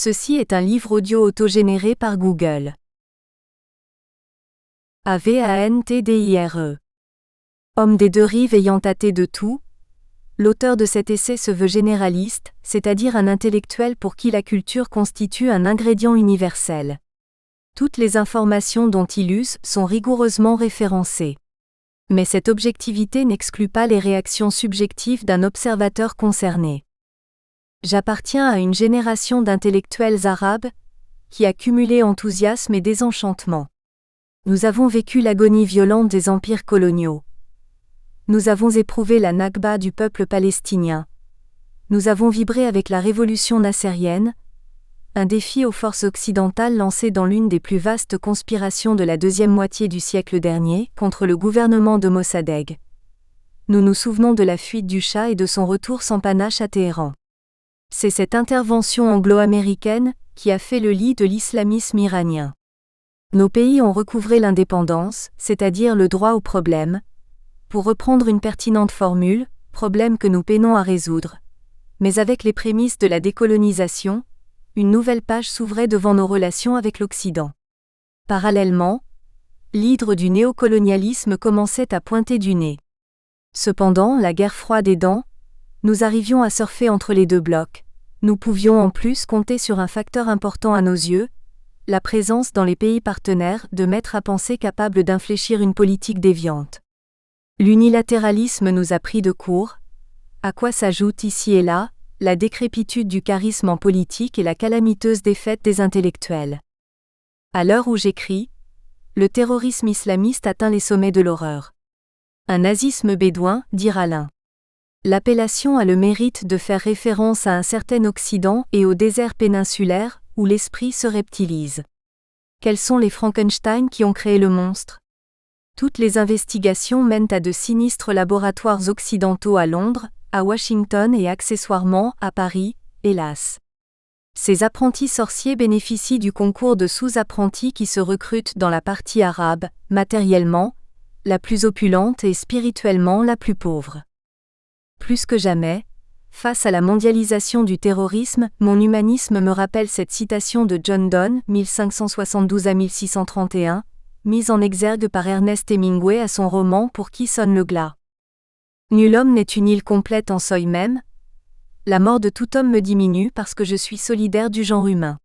Ceci est un livre audio autogénéré par Google. Avantdire. Homme des deux rives ayant tâté de tout, l'auteur de cet essai se veut généraliste, c'est-à-dire un intellectuel pour qui la culture constitue un ingrédient universel. Toutes les informations dont il use sont rigoureusement référencées. Mais cette objectivité n'exclut pas les réactions subjectives d'un observateur concerné. J'appartiens à une génération d'intellectuels arabes qui a cumulé enthousiasme et désenchantement. Nous avons vécu l'agonie violente des empires coloniaux. Nous avons éprouvé la Nakba du peuple palestinien. Nous avons vibré avec la révolution nassérienne, un défi aux forces occidentales lancé dans l'une des plus vastes conspirations de la deuxième moitié du siècle dernier contre le gouvernement de Mossadegh. Nous nous souvenons de la fuite du Shah et de son retour sans panache à Téhéran. C'est cette intervention anglo-américaine qui a fait le lit de l'islamisme iranien. Nos pays ont recouvré l'indépendance, c'est-à-dire le droit au problème. Pour reprendre une pertinente formule, problème que nous peinons à résoudre. Mais avec les prémices de la décolonisation, une nouvelle page s'ouvrait devant nos relations avec l'Occident. Parallèlement, l'hydre du néocolonialisme commençait à pointer du nez. Cependant, la guerre froide aidant, nous arrivions à surfer entre les deux blocs. Nous pouvions en plus compter sur un facteur important à nos yeux, la présence dans les pays partenaires de maîtres à penser capables d'infléchir une politique déviante. L'unilatéralisme nous a pris de court, à quoi s'ajoute ici et là la décrépitude du charisme en politique et la calamiteuse défaite des intellectuels. À l'heure où j'écris, le terrorisme islamiste atteint les sommets de l'horreur. Un nazisme bédouin, dira l'un. L'appellation a le mérite de faire référence à un certain Occident et au désert péninsulaire où l'esprit se reptilise. Quels sont les Frankenstein qui ont créé le monstre ? Toutes les investigations mènent à de sinistres laboratoires occidentaux à Londres, à Washington et accessoirement à Paris, hélas. Ces apprentis sorciers bénéficient du concours de sous-apprentis qui se recrutent dans la partie arabe, matériellement, la plus opulente et spirituellement la plus pauvre. Plus que jamais, face à la mondialisation du terrorisme, mon humanisme me rappelle cette citation de John Donne, 1572 à 1631, mise en exergue par Ernest Hemingway à son roman Pour qui sonne le glas. Nul homme n'est une île complète en soi même. La mort de tout homme me diminue parce que je suis solidaire du genre humain.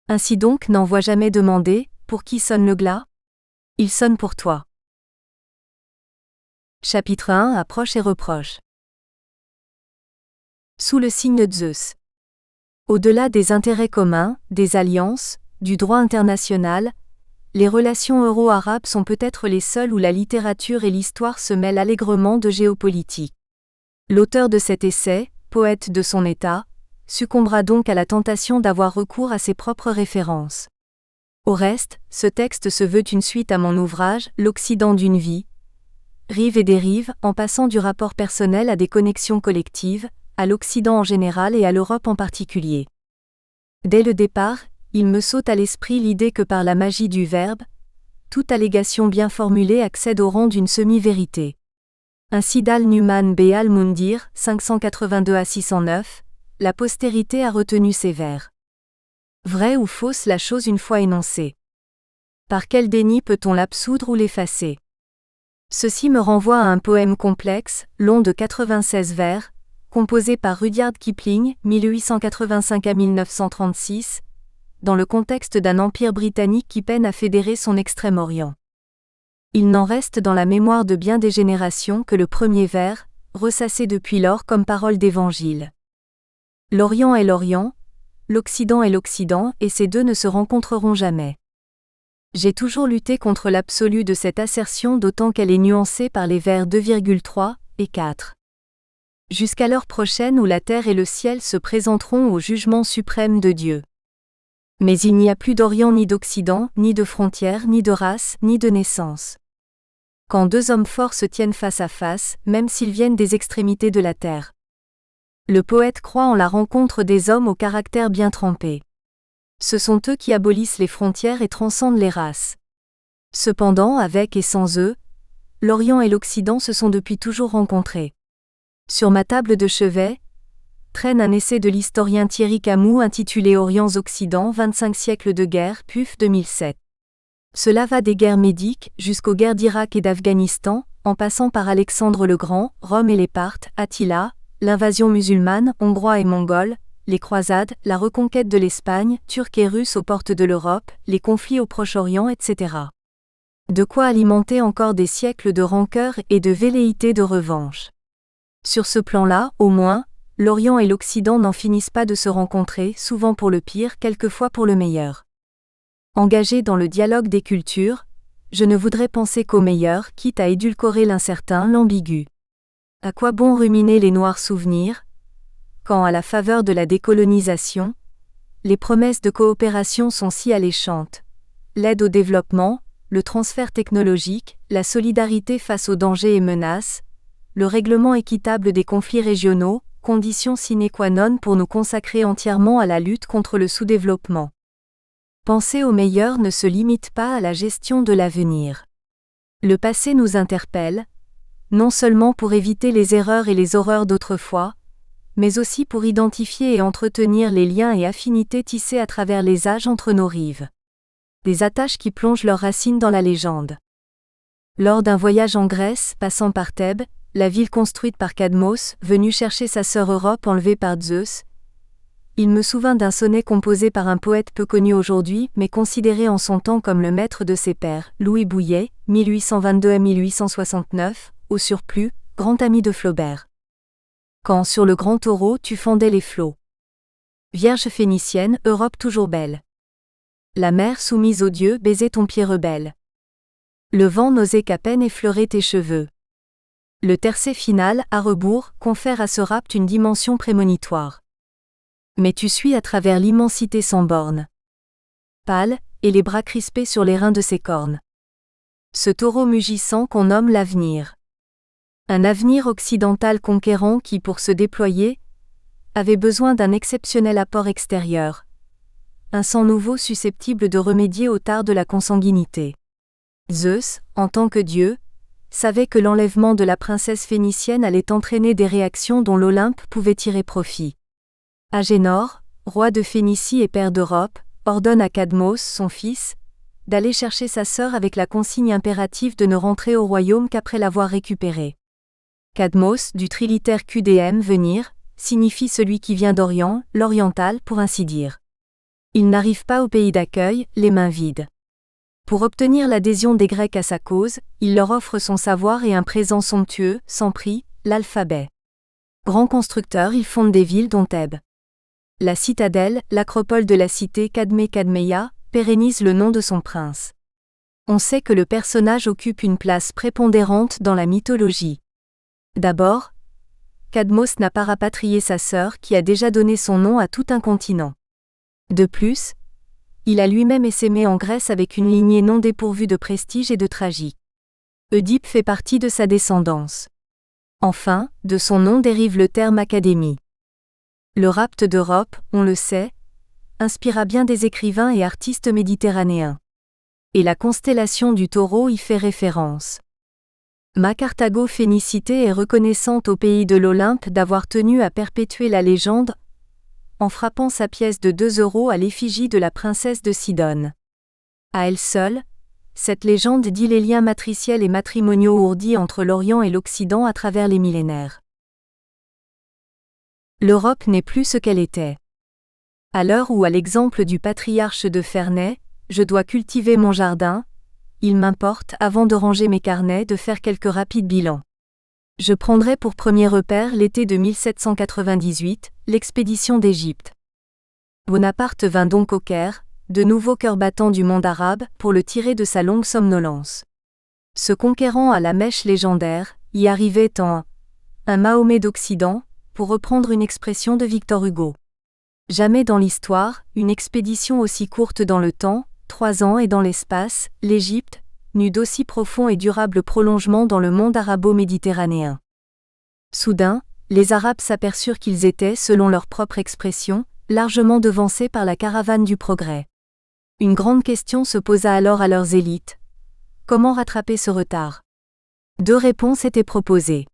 Ainsi donc n'envoie jamais demander, pour qui sonne le glas ? Il sonne pour toi. Chapitre 1 Approche et reproche. Sous le signe de Zeus. Au-delà des intérêts communs, des alliances, du droit international, les relations euro-arabes sont peut-être les seules où la littérature et l'histoire se mêlent allègrement de géopolitique. L'auteur de cet essai, poète de son état, succombera donc à la tentation d'avoir recours à ses propres références. Au reste, ce texte se veut une suite à mon ouvrage, L'Occident d'une vie. Rive et dérive, en passant du rapport personnel à des connexions collectives, à l'Occident en général et à l'Europe en particulier. Dès le départ, il me saute à l'esprit l'idée que par la magie du verbe, toute allégation bien formulée accède au rang d'une semi-vérité. Ainsi d'Al-Numan b. al-Mundir, 582 à 609, la postérité a retenu ces vers. Vraie ou fausse la chose une fois énoncée. Par quel déni peut-on l'absoudre ou l'effacer ? Ceci me renvoie à un poème complexe, long de 96 vers, composé par Rudyard Kipling, 1885 à 1936, dans le contexte d'un empire britannique qui peine à fédérer son Extrême-Orient. Il n'en reste dans la mémoire de bien des générations que le premier vers, ressassé depuis lors comme parole d'évangile. L'Orient est l'Orient, l'Occident est l'Occident, et ces deux ne se rencontreront jamais. J'ai toujours lutté contre l'absolu de cette assertion d'autant qu'elle est nuancée par les vers 2,3 et 4. Jusqu'à l'heure prochaine où la terre et le ciel se présenteront au jugement suprême de Dieu. Mais il n'y a plus d'Orient ni d'Occident, ni de frontières, ni de race, ni de naissance. Quand deux hommes forts se tiennent face à face, même s'ils viennent des extrémités de la terre. Le poète croit en la rencontre des hommes au caractère bien trempé. Ce sont eux qui abolissent les frontières et transcendent les races. Cependant, avec et sans eux, l'Orient et l'Occident se sont depuis toujours rencontrés. Sur ma table de chevet, traîne un essai de l'historien Thierry Camus intitulé Orients-Occident, 25 siècles de guerre, PUF 2007. Cela va des guerres médiques jusqu'aux guerres d'Irak et d'Afghanistan, en passant par Alexandre le Grand, Rome et les Parthes, Attila, l'invasion musulmane, hongrois et mongole, les croisades, la reconquête de l'Espagne, turcs et russes aux portes de l'Europe, les conflits au Proche-Orient, etc. De quoi alimenter encore des siècles de rancœur et de velléité de revanche. Sur ce plan-là, au moins, l'Orient et l'Occident n'en finissent pas de se rencontrer, souvent pour le pire, quelquefois pour le meilleur. Engagé dans le dialogue des cultures, je ne voudrais penser qu'au meilleur, quitte à édulcorer l'incertain, l'ambigu. À quoi bon ruminer les noirs souvenirs, quand, à la faveur de la décolonisation, les promesses de coopération sont si alléchantes, l'aide au développement, le transfert technologique, la solidarité face aux dangers et menaces, le règlement équitable des conflits régionaux, conditions sine qua non pour nous consacrer entièrement à la lutte contre le sous-développement. Penser au meilleur ne se limite pas à la gestion de l'avenir. Le passé nous interpelle, non seulement pour éviter les erreurs et les horreurs d'autrefois, mais aussi pour identifier et entretenir les liens et affinités tissés à travers les âges entre nos rives. Des attaches qui plongent leurs racines dans la légende. Lors d'un voyage en Grèce, passant par Thèbes, la ville construite par Cadmos, venu chercher sa sœur Europe enlevée par Zeus, il me souvint d'un sonnet composé par un poète peu connu aujourd'hui, mais considéré en son temps comme le maître de ses pairs, Louis Bouilhet, 1822 à 1869, au surplus, grand ami de Flaubert. Quand sur le grand taureau tu fendais les flots. Vierge phénicienne, Europe toujours belle. La mer soumise aux dieux baisait ton pied rebelle. Le vent n'osait qu'à peine effleurer tes cheveux. Le tercet final, à rebours, confère à ce rapt une dimension prémonitoire. Mais tu suis à travers l'immensité sans borne. Pâle, et les bras crispés sur les reins de ses cornes. Ce taureau mugissant qu'on nomme l'avenir. Un avenir occidental conquérant qui, pour se déployer, avait besoin d'un exceptionnel apport extérieur. Un sang nouveau susceptible de remédier au tard de la consanguinité. Zeus, en tant que dieu, savait que l'enlèvement de la princesse phénicienne allait entraîner des réactions dont l'Olympe pouvait tirer profit. Agénor, roi de Phénicie et père d'Europe, ordonne à Cadmos, son fils, d'aller chercher sa sœur avec la consigne impérative de ne rentrer au royaume qu'après l'avoir récupérée. Cadmos, du trilitère QDM venir, signifie celui qui vient d'Orient, l'oriental pour ainsi dire. Il n'arrive pas au pays d'accueil, les mains vides. Pour obtenir l'adhésion des Grecs à sa cause, il leur offre son savoir et un présent somptueux, sans prix, l'alphabet. Grand constructeur, il fonde des villes dont Thèbes. La citadelle, l'acropole de la cité Cadmé-Cadméia, pérennise le nom de son prince. On sait que le personnage occupe une place prépondérante dans la mythologie. D'abord, Cadmos n'a pas rapatrié sa sœur qui a déjà donné son nom à tout un continent. De plus, il a lui-même essaimé en Grèce avec une lignée non dépourvue de prestige et de tragique. Oedipe fait partie de sa descendance. Enfin, de son nom dérive le terme académie. Le rapt d'Europe, on le sait, inspira bien des écrivains et artistes méditerranéens. Et la constellation du taureau y fait référence. Ma Carthago Phénicité est reconnaissante au pays de l'Olympe d'avoir tenu à perpétuer la légende en frappant sa pièce de 2 € à l'effigie de la princesse de Sidone. À elle seule, cette légende dit les liens matriciels et matrimoniaux ourdis entre l'Orient et l'Occident à travers les millénaires. L'Europe n'est plus ce qu'elle était. À l'heure où, à l'exemple du patriarche de Ferney, je dois cultiver mon jardin, il m'importe, avant de ranger mes carnets, de faire quelques rapides bilans. Je prendrai pour premier repère l'été de 1798, l'expédition d'Égypte. Bonaparte vint donc au Caire, de nouveau cœur battant du monde arabe, pour le tirer de sa longue somnolence. Ce conquérant à la mèche légendaire, y arrivait en « un Mahomet d'Occident », pour reprendre une expression de Victor Hugo. Jamais dans l'histoire, une expédition aussi courte dans le temps, 3 ans et dans l'espace, l'Égypte, n'eut d'aussi profond et durable prolongement dans le monde arabo-méditerranéen. Soudain, les Arabes s'aperçurent qu'ils étaient, selon leur propre expression, largement devancés par la caravane du progrès. Une grande question se posa alors à leurs élites. Comment rattraper ce retard ? 2 réponses étaient proposées.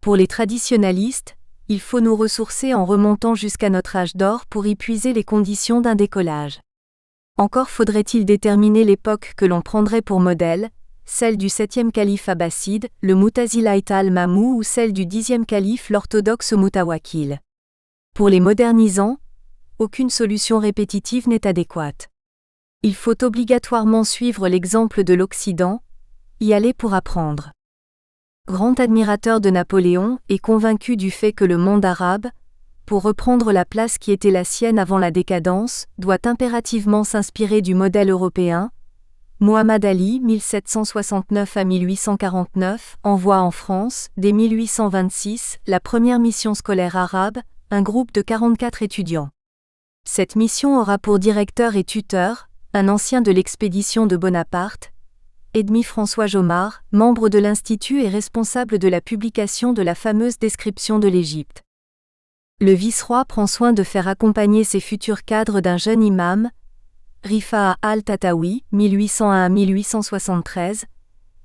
Pour les traditionalistes, il faut nous ressourcer en remontant jusqu'à notre âge d'or pour y puiser les conditions d'un décollage. Encore faudrait-il déterminer l'époque que l'on prendrait pour modèle, celle du 7e calife abbasside, le Mutazilaït al-Mamou ou celle du 10e calife l'orthodoxe Mutawakkil. Pour les modernisants, aucune solution répétitive n'est adéquate. Il faut obligatoirement suivre l'exemple de l'Occident, y aller pour apprendre. Grand admirateur de Napoléon et convaincu du fait que le monde arabe, pour reprendre la place qui était la sienne avant la décadence, doit impérativement s'inspirer du modèle européen, Muhammad Ali, 1769 à 1849, envoie en France, dès 1826, la première mission scolaire arabe, un groupe de 44 étudiants. Cette mission aura pour directeur et tuteur, un ancien de l'expédition de Bonaparte, Edmy François Jomard, membre de l'Institut et responsable de la publication de la fameuse description de l'Égypte. Le vice-roi prend soin de faire accompagner ses futurs cadres d'un jeune imam, Rifa'a al-Tatawi, 1801 à 1873,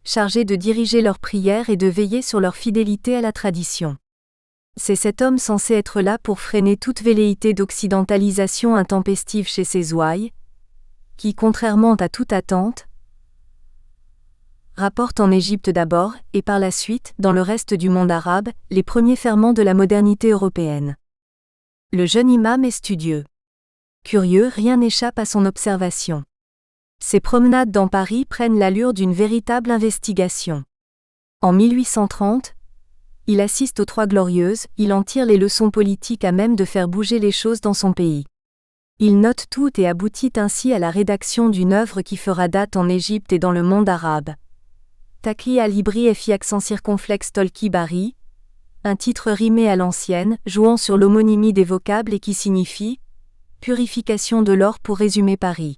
chargé de diriger leurs prières et de veiller sur leur fidélité à la tradition. C'est cet homme censé être là pour freiner toute velléité d'occidentalisation intempestive chez ses ouailles, qui, contrairement à toute attente, rapportent en Égypte d'abord, et par la suite, dans le reste du monde arabe, les premiers ferments de la modernité européenne. Le jeune imam est studieux. Curieux, rien n'échappe à son observation. Ses promenades dans Paris prennent l'allure d'une véritable investigation. En 1830, il assiste aux Trois Glorieuses, il en tire les leçons politiques à même de faire bouger les choses dans son pays. Il note tout et aboutit ainsi à la rédaction d'une œuvre qui fera date en Égypte et dans le monde arabe. Taqi al-Ibri fi accent circonflexe Tolki Bari, un titre rimé à l'ancienne, jouant sur l'homonymie des vocables et qui signifie « purification de l'or » pour résumer Paris.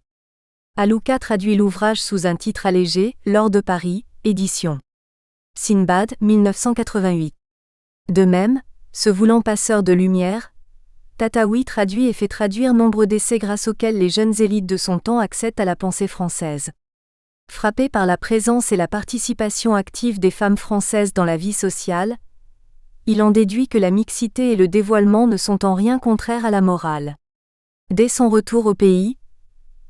Alouka traduit l'ouvrage sous un titre allégé, L'or de Paris, édition Sinbad, 1988. De même, se voulant passeur de lumière, Tatawi traduit et fait traduire nombre d'essais grâce auxquels les jeunes élites de son temps accèdent à la pensée française. Frappé par la présence et la participation active des femmes françaises dans la vie sociale, il en déduit que la mixité et le dévoilement ne sont en rien contraires à la morale. Dès son retour au pays,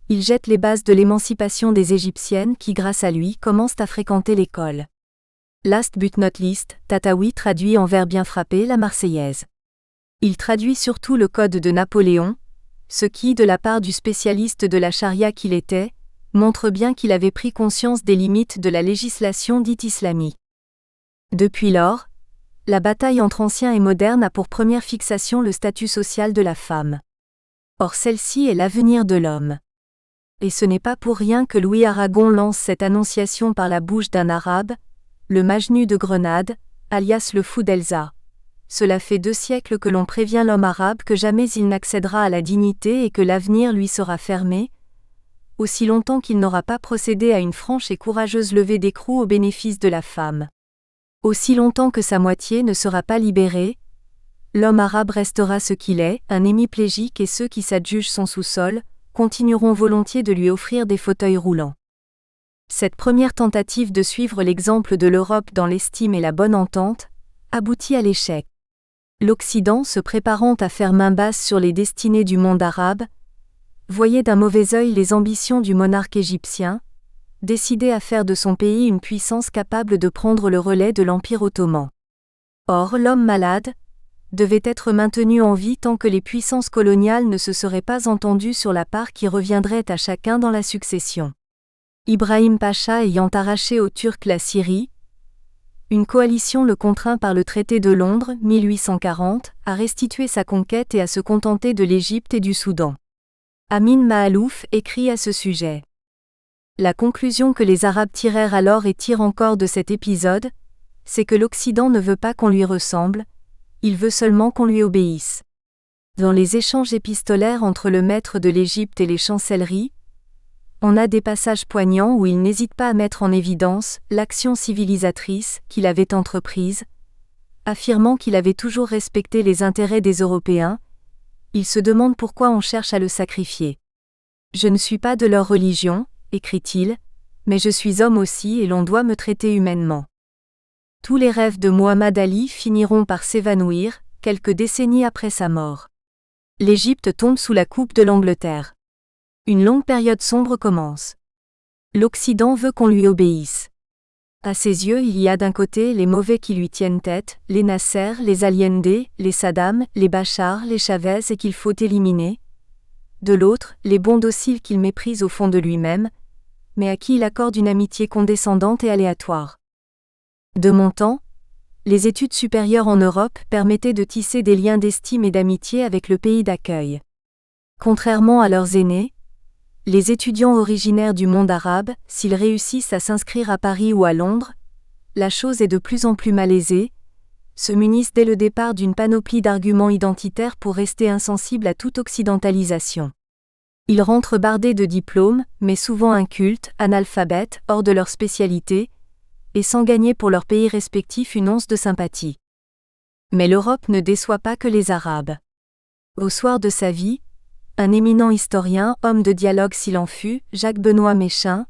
il jette les bases de l'émancipation des Égyptiennes qui, grâce à lui, commencent à fréquenter l'école. Last but not least, Tatawi traduit en vers bien frappés la Marseillaise. Il traduit surtout le Code de Napoléon, ce qui, de la part du spécialiste de la charia qu'il était, montre bien qu'il avait pris conscience des limites de la législation dite islamique. Depuis lors, la bataille entre ancien et moderne a pour première fixation le statut social de la femme. Or celle-ci est l'avenir de l'homme. Et ce n'est pas pour rien que Louis Aragon lance cette annonciation par la bouche d'un arabe, le Majnu de Grenade, alias le fou d'Elsa. Cela fait 2 siècles que l'on prévient l'homme arabe que jamais il n'accédera à la dignité et que l'avenir lui sera fermé, aussi longtemps qu'il n'aura pas procédé à une franche et courageuse levée d'écrou au bénéfice de la femme. Aussi longtemps que sa moitié ne sera pas libérée, l'homme arabe restera ce qu'il est, un hémiplégique, et ceux qui s'adjugent son sous-sol continueront volontiers de lui offrir des fauteuils roulants. Cette première tentative de suivre l'exemple de l'Europe dans l'estime et la bonne entente aboutit à l'échec. L'Occident, se préparant à faire main basse sur les destinées du monde arabe, voyait d'un mauvais œil les ambitions du monarque égyptien, décidé à faire de son pays une puissance capable de prendre le relais de l'Empire ottoman. Or, l'homme malade devait être maintenu en vie tant que les puissances coloniales ne se seraient pas entendues sur la part qui reviendrait à chacun dans la succession. Ibrahim Pacha ayant arraché aux Turcs la Syrie, une coalition le contraint par le traité de Londres, 1840, à restituer sa conquête et à se contenter de l'Égypte et du Soudan. Amin Mahalouf écrit à ce sujet. La conclusion que les Arabes tirèrent alors et tirent encore de cet épisode, c'est que l'Occident ne veut pas qu'on lui ressemble, il veut seulement qu'on lui obéisse. Dans les échanges épistolaires entre le maître de l'Égypte et les chancelleries, on a des passages poignants où il n'hésite pas à mettre en évidence l'action civilisatrice qu'il avait entreprise, affirmant qu'il avait toujours respecté les intérêts des Européens. Il se demande pourquoi on cherche à le sacrifier. « Je ne suis pas de leur religion, écrit-il, mais je suis homme aussi et l'on doit me traiter humainement. » Tous les rêves de Muhammad Ali finiront par s'évanouir, quelques décennies après sa mort. L'Égypte tombe sous la coupe de l'Angleterre. Une longue période sombre commence. L'Occident veut qu'on lui obéisse. À ses yeux, il y a d'un côté les mauvais qui lui tiennent tête, les Nasser, les Allende, les Saddam, les Bachar, les Chavez et qu'il faut éliminer. De l'autre, les bons dociles qu'il méprise au fond de lui-même, mais à qui il accorde une amitié condescendante et aléatoire. De mon temps, les études supérieures en Europe permettaient de tisser des liens d'estime et d'amitié avec le pays d'accueil. Contrairement à leurs aînés, les étudiants originaires du monde arabe, s'ils réussissent à s'inscrire à Paris ou à Londres, la chose est de plus en plus malaisée, se munissent dès le départ d'une panoplie d'arguments identitaires pour rester insensibles à toute occidentalisation. Ils rentrent bardés de diplômes, mais souvent incultes, analphabètes, hors de leur spécialité, et sans gagner pour leur pays respectif une once de sympathie. Mais l'Europe ne déçoit pas que les Arabes. Au soir de sa vie, un éminent historien, homme de dialogue s'il en fut, Jacques-Benoît Méchain,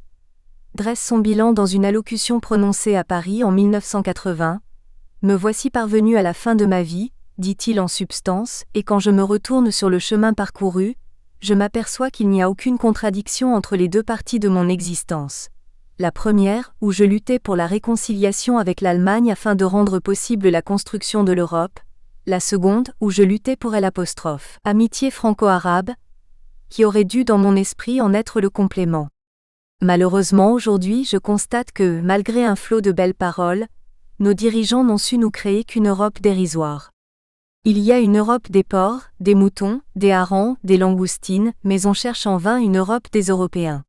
dresse son bilan dans une allocution prononcée à Paris en 1980. « Me voici parvenu à la fin de ma vie, dit-il en substance, et quand je me retourne sur le chemin parcouru, je m'aperçois qu'il n'y a aucune contradiction entre les deux parties de mon existence. La première, où je luttais pour la réconciliation avec l'Allemagne afin de rendre possible la construction de l'Europe, la seconde, où je luttais pour amitié franco-arabe, qui aurait dû dans mon esprit en être le complément. Malheureusement aujourd'hui je constate que, malgré un flot de belles paroles, nos dirigeants n'ont su nous créer qu'une Europe dérisoire. Il y a une Europe des porcs, des moutons, des harengs, des langoustines, mais on cherche en vain une Europe des Européens.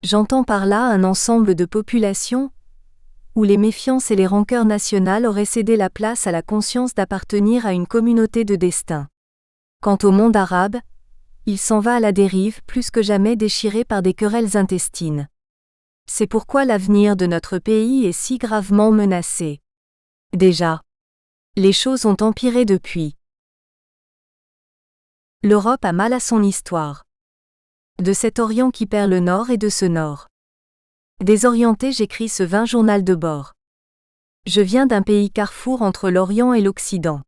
J'entends par là un ensemble de populations où les méfiances et les rancœurs nationales auraient cédé la place à la conscience d'appartenir à une communauté de destin. Quant au monde arabe, il s'en va à la dérive plus que jamais déchiré par des querelles intestines. C'est pourquoi l'avenir de notre pays est si gravement menacé. Déjà, les choses ont empiré depuis. L'Europe a mal à son histoire. De cet Orient qui perd le Nord et de ce Nord. Désorienté, j'écris ce 20 journal de bord. Je viens d'un pays carrefour entre l'Orient et l'Occident.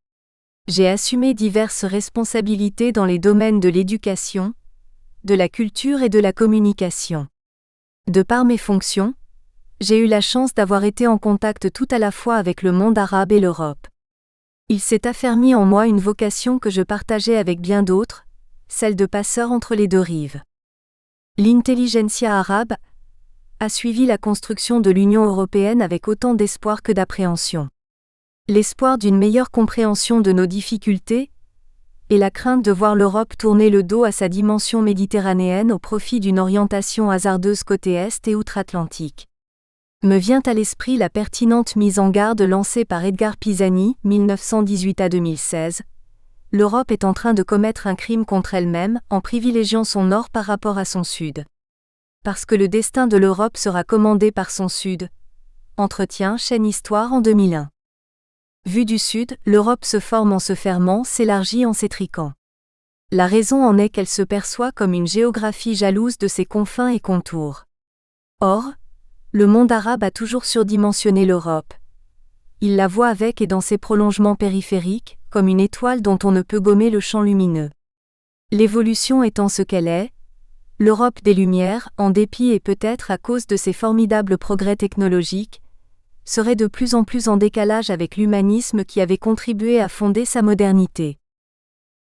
J'ai assumé diverses responsabilités dans les domaines de l'éducation, de la culture et de la communication. De par mes fonctions, j'ai eu la chance d'avoir été en contact tout à la fois avec le monde arabe et l'Europe. Il s'est affermi en moi une vocation que je partageais avec bien d'autres, celle de passeur entre les deux rives. L'intelligentsia arabe a suivi la construction de l'Union européenne avec autant d'espoir que d'appréhension. L'espoir d'une meilleure compréhension de nos difficultés et la crainte de voir l'Europe tourner le dos à sa dimension méditerranéenne au profit d'une orientation hasardeuse côté Est et outre-Atlantique. Me vient à l'esprit la pertinente mise en garde lancée par Edgar Pisani, 1918 à 2016. L'Europe est en train de commettre un crime contre elle-même en privilégiant son nord par rapport à son sud. Parce que le destin de l'Europe sera commandé par son sud. Entretien Chaîne Histoire en 2001. Vue du sud, l'Europe se forme en se fermant, s'élargit en s'étriquant. La raison en est qu'elle se perçoit comme une géographie jalouse de ses confins et contours. Or, le monde arabe a toujours surdimensionné l'Europe. Il la voit avec et dans ses prolongements périphériques, comme une étoile dont on ne peut gommer le champ lumineux. L'évolution étant ce qu'elle est, l'Europe des Lumières, en dépit et peut-être à cause de ses formidables progrès technologiques, serait de plus en plus en décalage avec l'humanisme qui avait contribué à fonder sa modernité.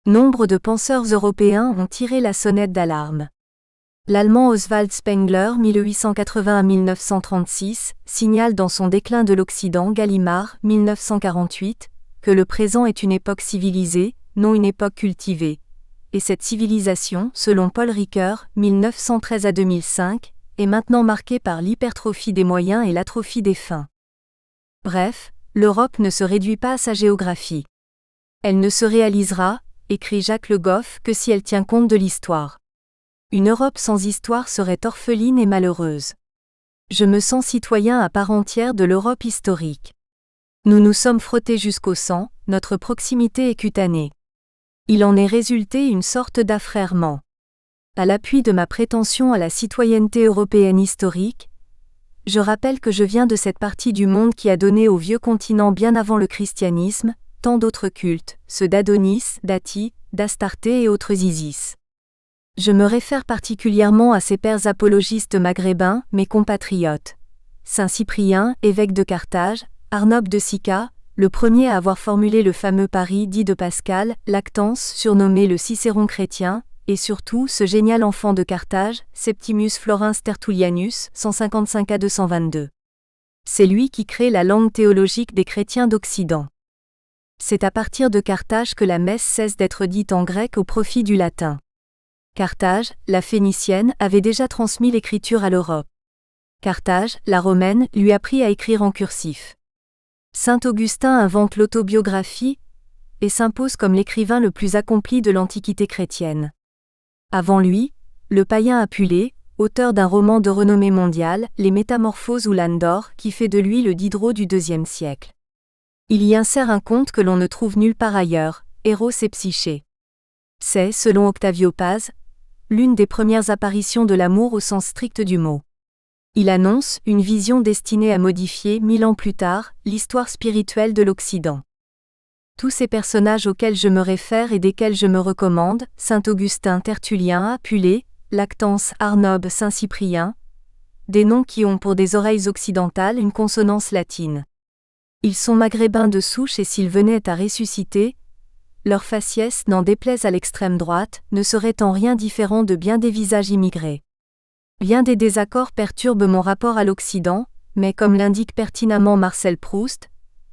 Nombre de penseurs européens ont tiré la sonnette d'alarme. L'Allemand Oswald Spengler, 1880-1936, signale dans son Déclin de l'Occident, Gallimard, 1948, que le présent est une époque civilisée, non une époque cultivée. Et cette civilisation, selon Paul Ricoeur, 1913 à 2005, est maintenant marquée par l'hypertrophie des moyens et l'atrophie des fins. Bref, l'Europe ne se réduit pas à sa géographie. Elle ne se réalisera, écrit Jacques Le Goff, que si elle tient compte de l'histoire. Une Europe sans histoire serait orpheline et malheureuse. Je me sens citoyen à part entière de l'Europe historique. Nous nous sommes frottés jusqu'au sang, notre proximité est cutanée. Il en est résulté une sorte d'affrèrement. À l'appui de ma prétention à la citoyenneté européenne historique, je rappelle que je viens de cette partie du monde qui a donné au vieux continent bien avant le christianisme, tant d'autres cultes, ceux d'Adonis, d'Ati, d'Astarté et autres Isis. Je me réfère particulièrement à ces pères apologistes maghrébins, mes compatriotes. Saint Cyprien, évêque de Carthage, Arnob de Sica, le premier à avoir formulé le fameux pari dit de Pascal, Lactance, surnommé le Cicéron chrétien, et surtout ce génial enfant de Carthage, Septimius Florens Tertullianus, 155 à 222. C'est lui qui crée la langue théologique des chrétiens d'Occident. C'est à partir de Carthage que la messe cesse d'être dite en grec au profit du latin. Carthage, la phénicienne, avait déjà transmis l'écriture à l'Europe. Carthage, la romaine, lui apprit à écrire en cursif. Saint Augustin invente l'autobiographie et s'impose comme l'écrivain le plus accompli de l'Antiquité chrétienne. Avant lui, le païen Apulée, auteur d'un roman de renommée mondiale, Les Métamorphoses ou l'Âne d'or, qui fait de lui le Diderot du IIe siècle. Il y insère un conte que l'on ne trouve nulle part ailleurs, Héros et Psyché. C'est, selon Octavio Paz, l'une des premières apparitions de l'amour au sens strict du mot. Il annonce une vision destinée à modifier, 1000 ans plus tard, l'histoire spirituelle de l'Occident. Tous ces personnages auxquels je me réfère et desquels je me recommande, Saint Augustin, Tertullien, Apulée, Lactance, Arnob, Saint Cyprien, des noms qui ont pour des oreilles occidentales une consonance latine. Ils sont maghrébins de souche et s'ils venaient à ressusciter, leur faciès, n'en déplaise à l'extrême droite, ne serait en rien différent de bien des visages immigrés. Bien des désaccords perturbent mon rapport à l'Occident, mais comme l'indique pertinemment Marcel Proust,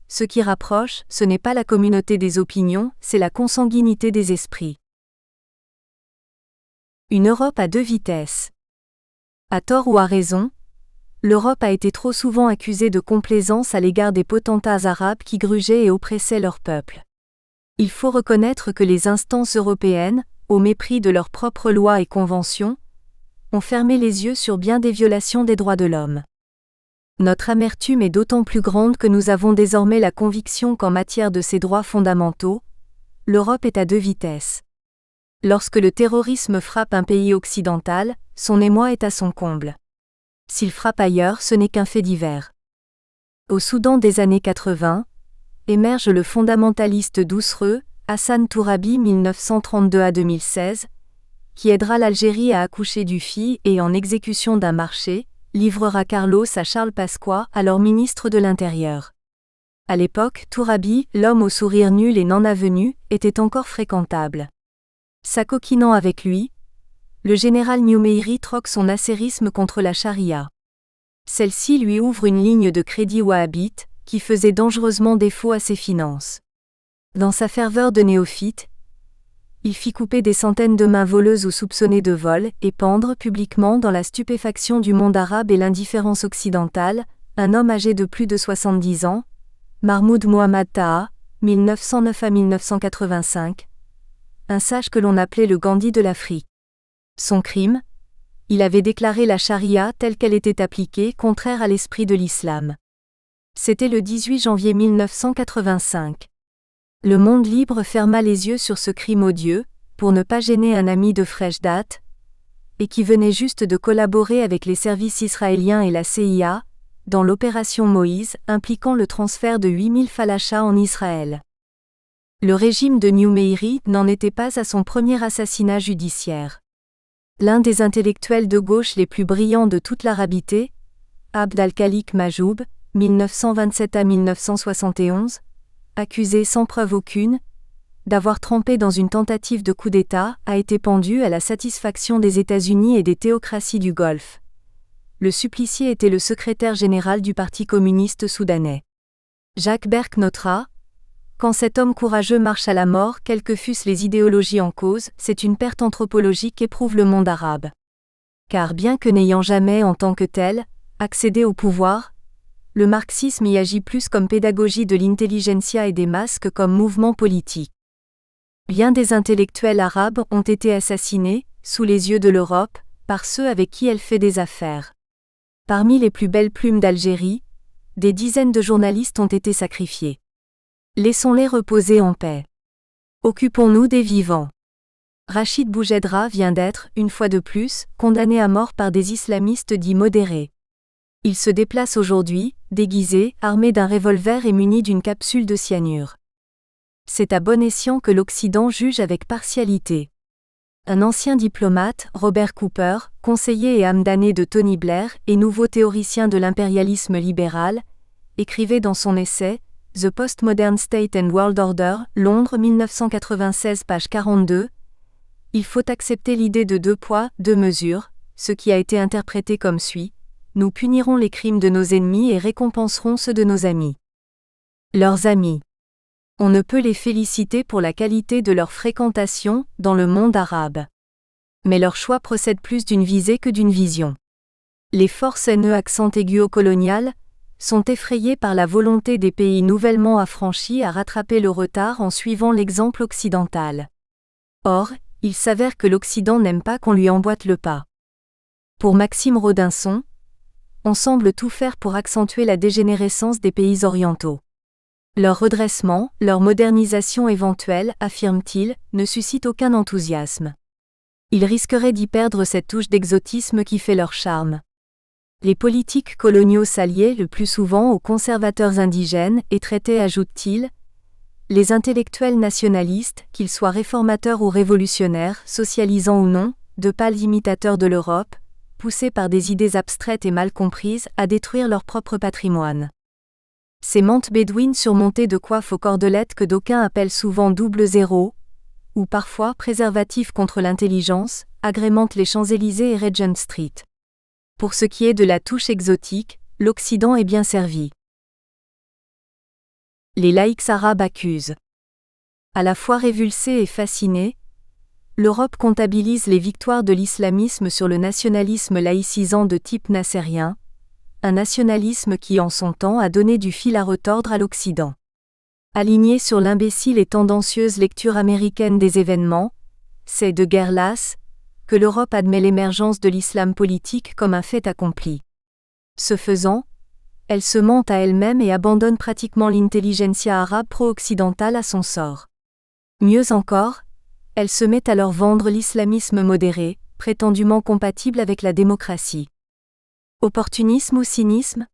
ce qui rapproche, ce n'est pas la communauté des opinions, c'est la consanguinité des esprits. Une Europe à deux vitesses. À tort ou à raison, l'Europe a été trop souvent accusée de complaisance à l'égard des potentats arabes qui grugeaient et oppressaient leur peuple. Il faut reconnaître que les instances européennes, au mépris de leurs propres lois et conventions, ont fermé les yeux sur bien des violations des droits de l'homme. Notre amertume est d'autant plus grande que nous avons désormais la conviction qu'en matière de ces droits fondamentaux, l'Europe est à deux vitesses. Lorsque le terrorisme frappe un pays occidental, son émoi est à son comble. S'il frappe ailleurs, ce n'est qu'un fait divers. Au Soudan des années 80, émerge le fondamentaliste doucereux, Hassan Tourabi 1932 à 2016, qui aidera l'Algérie à accoucher du fils et, en exécution d'un marché, livrera Carlos à Charles Pasqua, alors ministre de l'Intérieur. À l'époque, Tourabi, l'homme au sourire nul et non avenu, était encore fréquentable. S'acoquinant avec lui, le général Nyumeiri troque son assérisme contre la charia. Celle-ci lui ouvre une ligne de crédit wahhabite, qui faisait dangereusement défaut à ses finances. Dans sa ferveur de néophyte, il fit couper des centaines de mains voleuses ou soupçonnées de vol et pendre publiquement dans la stupéfaction du monde arabe et l'indifférence occidentale, un homme âgé de plus de 70 ans, Mahmoud Mohammad Taha, 1909 à 1985, un sage que l'on appelait le Gandhi de l'Afrique. Son crime ? Il avait déclaré la charia telle qu'elle était appliquée contraire à l'esprit de l'islam. C'était le 18 janvier 1985. Le monde libre ferma les yeux sur ce crime odieux, pour ne pas gêner un ami de fraîche date, et qui venait juste de collaborer avec les services israéliens et la CIA, dans l'opération Moïse, impliquant le transfert de 8000 falachas en Israël. Le régime de Nyumeiri n'en était pas à son premier assassinat judiciaire. L'un des intellectuels de gauche les plus brillants de toute l'Arabité, Abd al-Khalik Majoub, 1927 à 1971, accusé sans preuve aucune d'avoir trempé dans une tentative de coup d'État, a été pendu à la satisfaction des États-Unis et des théocraties du Golfe. Le supplicié était le secrétaire général du Parti communiste soudanais. Jacques Berck notera : quand cet homme courageux marche à la mort, quelles que fussent les idéologies en cause, c'est une perte anthropologique qu'éprouve le monde arabe. Car bien que n'ayant jamais, en tant que tel, accédé au pouvoir, le marxisme y agit plus comme pédagogie de l'intelligentsia et des masses que comme mouvement politique. Bien des intellectuels arabes ont été assassinés, sous les yeux de l'Europe, par ceux avec qui elle fait des affaires. Parmi les plus belles plumes d'Algérie, des dizaines de journalistes ont été sacrifiés. Laissons-les reposer en paix. Occupons-nous des vivants. Rachid Boujedra vient d'être, une fois de plus, condamné à mort par des islamistes dits modérés. Il se déplace aujourd'hui, déguisé, armé d'un revolver et muni d'une capsule de cyanure. C'est à bon escient que l'Occident juge avec partialité. Un ancien diplomate, Robert Cooper, conseiller et âme damnée de Tony Blair et nouveau théoricien de l'impérialisme libéral, écrivait dans son essai « The Postmodern State and World Order », Londres 1996 page 42, « Il faut accepter l'idée de 2 poids, 2 mesures, ce qui a été interprété comme suit : nous punirons les crimes de nos ennemis et récompenserons ceux de nos amis. » Leurs amis. On ne peut les féliciter pour la qualité de leur fréquentation dans le monde arabe. Mais leur choix procède plus d'une visée que d'une vision. Les forces néo-coloniales sont effrayées par la volonté des pays nouvellement affranchis à rattraper le retard en suivant l'exemple occidental. Or, il s'avère que l'Occident n'aime pas qu'on lui emboîte le pas. Pour Maxime Rodinson, on semble tout faire pour accentuer la dégénérescence des pays orientaux. Leur redressement, leur modernisation éventuelle, affirme-t-il, ne suscite aucun enthousiasme. Ils risqueraient d'y perdre cette touche d'exotisme qui fait leur charme. Les politiques coloniaux s'alliaient le plus souvent aux conservateurs indigènes et traitaient, ajoute-t-il, les intellectuels nationalistes, qu'ils soient réformateurs ou révolutionnaires, socialisants ou non, de pâles imitateurs de l'Europe, poussés par des idées abstraites et mal comprises, à détruire leur propre patrimoine. Ces mantes bédouines surmontées de coiffes aux cordelettes que d'aucuns appellent souvent double zéro, ou parfois préservatifs contre l'intelligence, agrémentent les Champs-Élysées et Regent Street. Pour ce qui est de la touche exotique, l'Occident est bien servi. Les laïcs arabes accusent. À la fois révulsés et fascinés, l'Europe comptabilise les victoires de l'islamisme sur le nationalisme laïcisant de type nassérien, un nationalisme qui en son temps a donné du fil à retordre à l'Occident. Aligné sur l'imbécile et tendancieuse lecture américaine des événements, c'est de guerre lasse que l'Europe admet l'émergence de l'islam politique comme un fait accompli. Ce faisant, elle se ment à elle-même et abandonne pratiquement l'intelligentsia arabe pro-occidentale à son sort. Mieux encore, elle se met à leur vendre l'islamisme modéré, prétendument compatible avec la démocratie. Opportunisme ou cynisme ?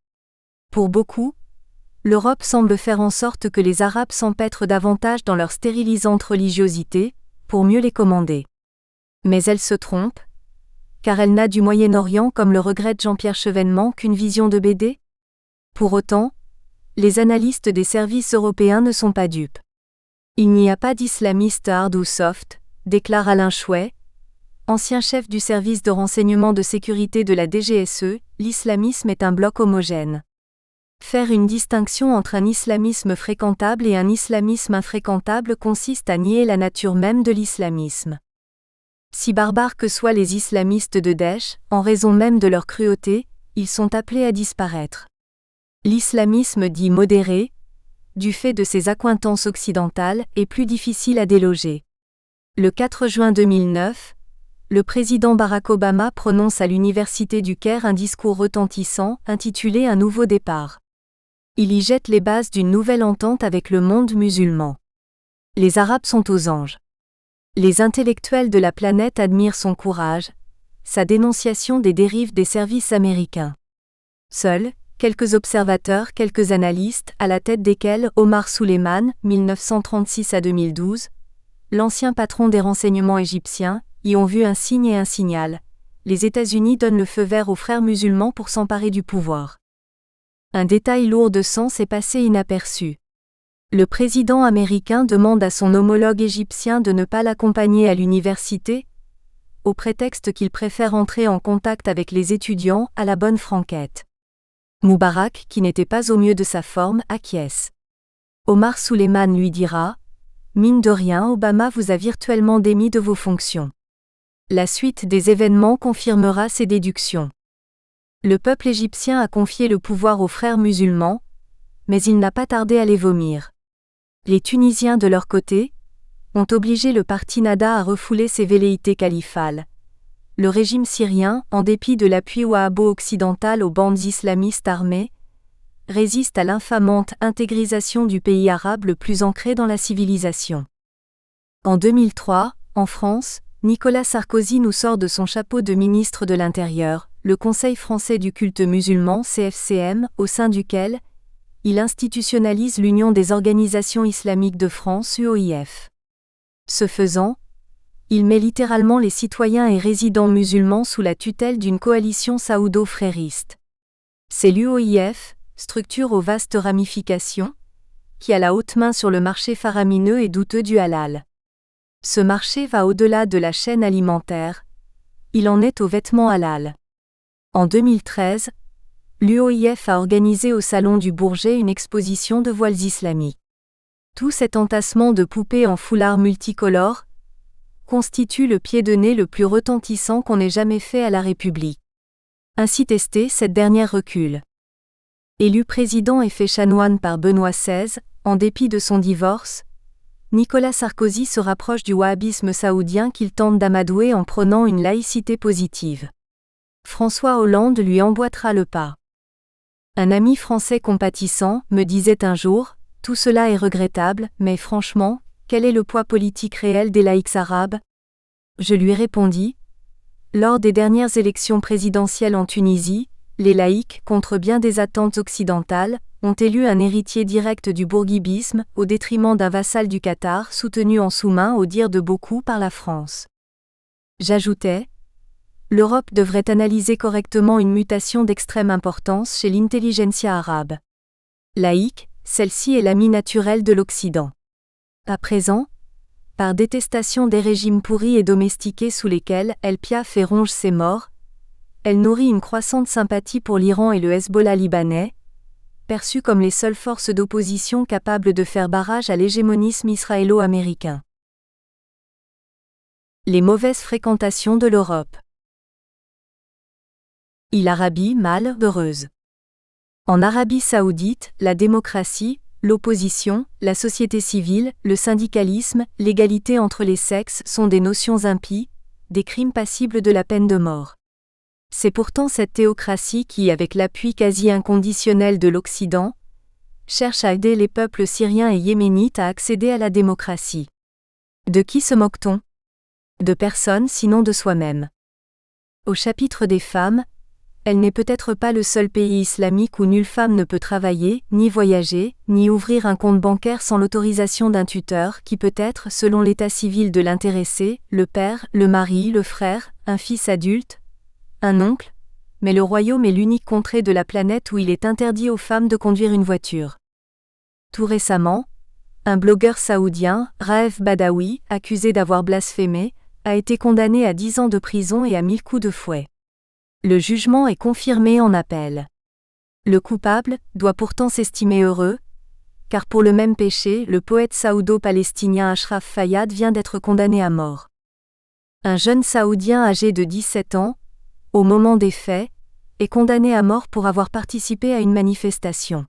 Pour beaucoup, l'Europe semble faire en sorte que les Arabes s'empêtrent davantage dans leur stérilisante religiosité, pour mieux les commander. Mais elle se trompe, car elle n'a du Moyen-Orient, comme le regrette Jean-Pierre Chevènement, qu'une vision de BD ? Pour autant, les analystes des services européens ne sont pas dupes. Il n'y a pas d'islamistes hard ou soft, déclare Alain Chouet, ancien chef du service de renseignement de sécurité de la DGSE, l'islamisme est un bloc homogène. Faire une distinction entre un islamisme fréquentable et un islamisme infréquentable consiste à nier la nature même de l'islamisme. Si barbares que soient les islamistes de Daesh, en raison même de leur cruauté, ils sont appelés à disparaître. L'islamisme dit modéré, du fait de ses accointances occidentales, est plus difficile à déloger. Le 4 juin 2009, le président Barack Obama prononce à l'Université du Caire un discours retentissant, intitulé « Un nouveau départ ». Il y jette les bases d'une nouvelle entente avec le monde musulman. Les Arabes sont aux anges. Les intellectuels de la planète admirent son courage, sa dénonciation des dérives des services américains. Seuls, quelques observateurs, quelques analystes, à la tête desquels Omar Suleiman, 1936 à 2012, l'ancien patron des renseignements égyptiens, y ont vu un signe et un signal. Les États-Unis donnent le feu vert aux frères musulmans pour s'emparer du pouvoir. Un détail lourd de sens est passé inaperçu. Le président américain demande à son homologue égyptien de ne pas l'accompagner à l'université, au prétexte qu'il préfère entrer en contact avec les étudiants à la bonne franquette. Moubarak, qui n'était pas au mieux de sa forme, acquiesce. Omar Suleiman lui dira « Mine de rien, Obama vous a virtuellement démis de vos fonctions. » La suite des événements confirmera ces déductions. Le peuple égyptien a confié le pouvoir aux frères musulmans, mais il n'a pas tardé à les vomir. Les Tunisiens de leur côté, ont obligé le parti Nahda à refouler ses velléités califales. Le régime syrien, en dépit de l'appui wahhabo-occidental aux bandes islamistes armées, résiste à l'infamante intégrisation du pays arabe le plus ancré dans la civilisation. En 2003, en France, Nicolas Sarkozy nous sort de son chapeau de ministre de l'Intérieur, le Conseil français du culte musulman CFCM, au sein duquel il institutionnalise l'Union des organisations islamiques de France (UOIF). Ce faisant, il met littéralement les citoyens et résidents musulmans sous la tutelle d'une coalition saoudo-frériste. C'est l'UOIF, structure aux vastes ramifications, qui a la haute main sur le marché faramineux et douteux du halal. Ce marché va au-delà de la chaîne alimentaire, il en est aux vêtements halal. En 2013, l'UOIF a organisé au Salon du Bourget une exposition de voiles islamiques. Tout cet entassement de poupées en foulard multicolores constitue le pied de nez le plus retentissant qu'on ait jamais fait à la République. Ainsi testée, cette dernière recule. Élu président et fait chanoine par Benoît XVI, en dépit de son divorce, Nicolas Sarkozy se rapproche du wahhabisme saoudien qu'il tente d'amadouer en prônant une laïcité positive. François Hollande lui emboîtera le pas. Un ami français compatissant me disait un jour, « Tout cela est regrettable, mais franchement, quel est le poids politique réel des laïcs arabes ?» Je lui répondis, « Lors des dernières élections présidentielles en Tunisie, les laïcs, contre bien des attentes occidentales, ont élu un héritier direct du bourguibisme, au détriment d'un vassal du Qatar soutenu en sous-main au dire de beaucoup par la France. » J'ajoutais, « L'Europe devrait analyser correctement une mutation d'extrême importance chez l'intelligentsia arabe. Laïque, celle-ci est l'amie naturelle de l'Occident. À présent, par détestation des régimes pourris et domestiqués sous lesquels elle piaffe et ronge ses morts, elle nourrit une croissante sympathie pour l'Iran et le Hezbollah libanais, perçus comme les seules forces d'opposition capables de faire barrage à l'hégémonisme israélo-américain. Les mauvaises fréquentations de l'Europe. L'Arabie mal heureuse. En Arabie saoudite, la démocratie, l'opposition, la société civile, le syndicalisme, l'égalité entre les sexes sont des notions impies, des crimes passibles de la peine de mort. C'est pourtant cette théocratie qui, avec l'appui quasi inconditionnel de l'Occident, cherche à aider les peuples syriens et yéménites à accéder à la démocratie. De qui se moque-t-on ? De personne sinon de soi-même. Au chapitre des femmes, elle n'est peut-être pas le seul pays islamique où nulle femme ne peut travailler, ni voyager, ni ouvrir un compte bancaire sans l'autorisation d'un tuteur qui peut être, selon l'état civil de l'intéressé, le père, le mari, le frère, un fils adulte, un oncle, mais le royaume est l'unique contrée de la planète où il est interdit aux femmes de conduire une voiture. Tout récemment, un blogueur saoudien, Raef Badawi, accusé d'avoir blasphémé, a été condamné à 10 ans de prison et à 1000 coups de fouet. Le jugement est confirmé en appel. Le coupable doit pourtant s'estimer heureux, car pour le même péché, le poète saoudo-palestinien Ashraf Fayyad vient d'être condamné à mort. Un jeune Saoudien âgé de 17 ans, au moment des faits, est condamné à mort pour avoir participé à une manifestation.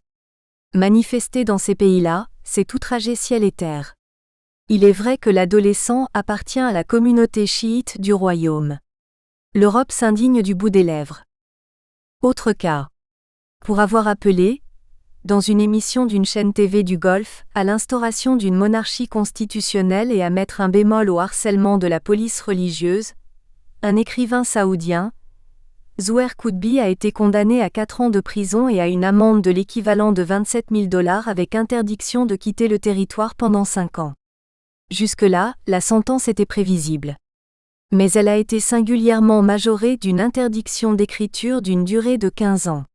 Manifester dans ces pays-là, c'est outrager ciel et terre. Il est vrai que l'adolescent appartient à la communauté chiite du royaume. L'Europe s'indigne du bout des lèvres. Autre cas. Pour avoir appelé, dans une émission d'une chaîne TV du Golfe, à l'instauration d'une monarchie constitutionnelle et à mettre un bémol au harcèlement de la police religieuse, un écrivain saoudien, Zouher Koutbi a été condamné à 4 ans de prison et à une amende de l'équivalent de 27 000 $ avec interdiction de quitter le territoire pendant 5 ans. Jusque-là, la sentence était prévisible. Mais elle a été singulièrement majorée d'une interdiction d'écriture d'une durée de 15 ans.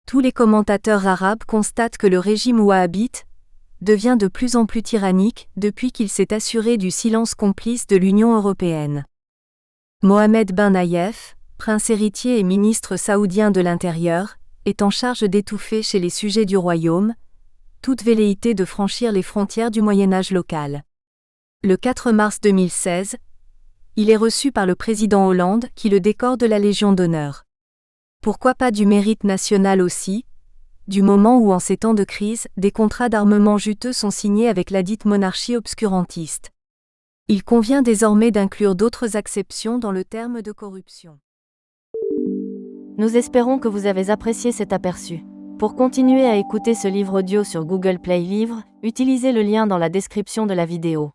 Tous les commentateurs arabes constatent que le régime wahhabite devient de plus en plus tyrannique depuis qu'il s'est assuré du silence complice de l'Union européenne. Mohamed Ben Nayef, prince héritier et ministre saoudien de l'Intérieur, est en charge d'étouffer chez les sujets du royaume toute velléité de franchir les frontières du Moyen-Âge local. Le 4 mars 2016, il est reçu par le président Hollande qui le décore de la Légion d'honneur. Pourquoi pas du mérite national aussi, du moment où en ces temps de crise, des contrats d'armement juteux sont signés avec la dite monarchie obscurantiste. Il convient désormais d'inclure d'autres acceptions dans le terme de corruption. Nous espérons que vous avez apprécié cet aperçu. Pour continuer à écouter ce livre audio sur Google Play Livres, utilisez le lien dans la description de la vidéo.